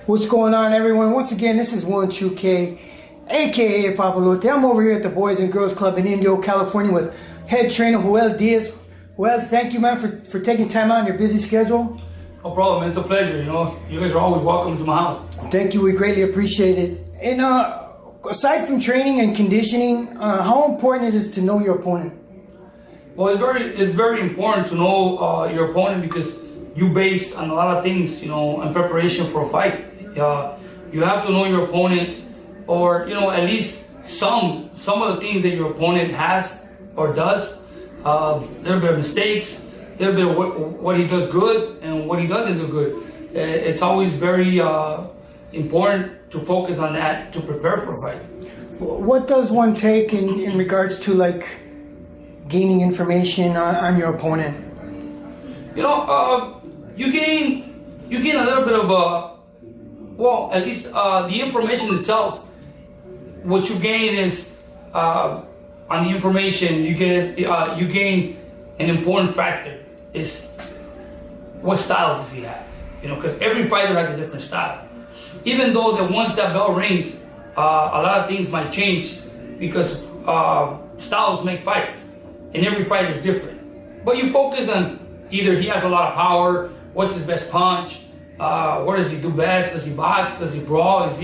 What's going on, everyone? Once again, this is 12K, aka Papalote. I'm over here at the Boys and Girls Club in Indio, California with head trainer Joel Diaz. Joel, thank you, man, for taking time out in your busy schedule. No problem, man. It's a pleasure. You guys are always welcome to my house. Thank you. We greatly appreciate it. And aside from training and conditioning, how important it is to know your opponent? Well, it's very important to know your opponent because you base on a lot of things, in preparation for a fight. You have to know your opponent, or at least some of the things that your opponent has or does. A little bit of mistakes, a little bit of what he does good and what he doesn't do good. It's always very important to focus on that to prepare for a fight. What does one take in regards to gaining information on your opponent? You gain a little bit of at least the information itself. What you gain is on the information you gain an important factor is what style does he have? Because every fighter has a different style. Even though that once that bell rings, a lot of things might change because styles make fights, and every fighter is different. But you focus on either he has a lot of power, what's his best punch, what does he do best, does he box, does he brawl, is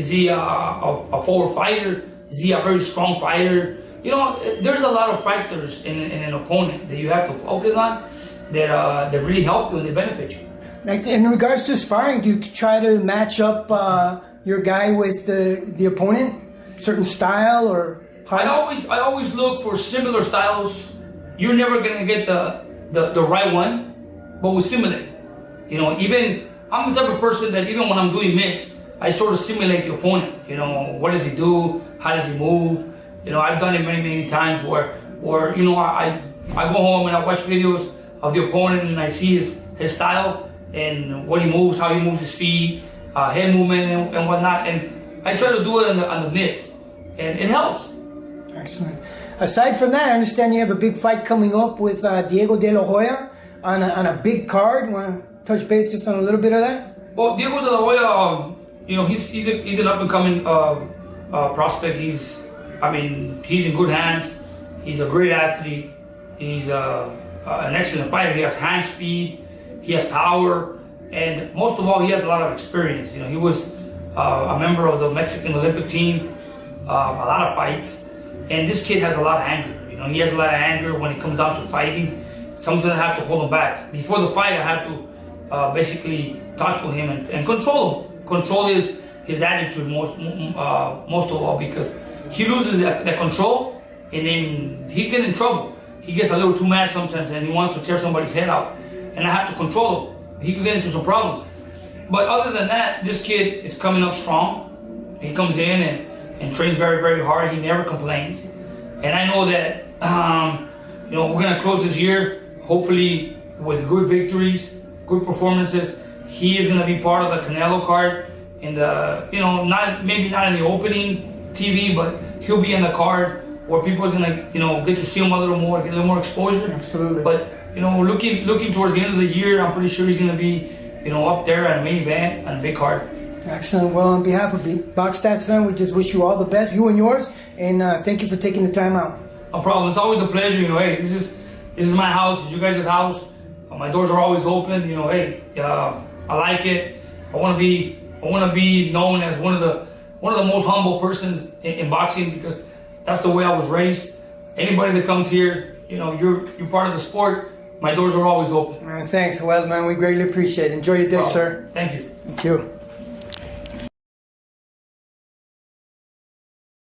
he a forward fighter, is he a very strong fighter? There's a lot of factors in an opponent that you have to focus on that really help you and they benefit you. In regards to sparring, do you try to match up your guy with the opponent, certain style or height? I always look for similar styles. You're never gonna get the right one, but we simulate. Even I'm the type of person that even when I'm doing mixed, I sort of simulate the opponent. What does he do? How does he move? I've done it many times where I go home and I watch videos of the opponent and I see his style and what he moves, how he moves his feet, head movement and whatnot, and I try to do it on the mitts, and it helps. Excellent. Aside from that, I understand you have a big fight coming up with Diego Delahoya on a big card. Want to touch base just on a little bit of that? Well, Diego Delahoya, he's an up and coming prospect. He's in good hands. He's a great athlete. He's an excellent fighter. He has hand speed. He has power, and most of all, he has a lot of experience. He was a member of the Mexican Olympic team, a lot of fights, and this kid has a lot of anger. He has a lot of anger when it comes down to fighting. Sometimes I have to hold him back. Before the fight, I have to basically talk to him and control him. Control his attitude most of all, because he loses that control, and then he gets in trouble. He gets a little too mad sometimes, and he wants to tear somebody's head out. And I have to control him. He could get into some problems. But other than that, this kid is coming up strong. He comes in and trains very hard. He never complains. And I know that we're gonna close this year hopefully with good victories, good performances. He is gonna be part of the Canelo card in the maybe not in the opening TV, but he'll be in the card where people is gonna get to see him a little more, get a little more exposure. Absolutely. But looking towards the end of the year, I'm pretty sure he's going to be, up there at a main event on a big card. Excellent. Well, on behalf of BOXSTATS, man, we just wish you all the best, you and yours, and thank you for taking the time out. No problem. It's always a pleasure. Hey, this is my house. It's you guys' house. My doors are always open. I like it. I want to be known as one of the most humble persons in boxing, because that's the way I was raised. Anybody that comes here, you're part of the sport. My doors are always open. Thanks. Well, man, we greatly appreciate it. Enjoy your day, sir. Thank you. Thank you.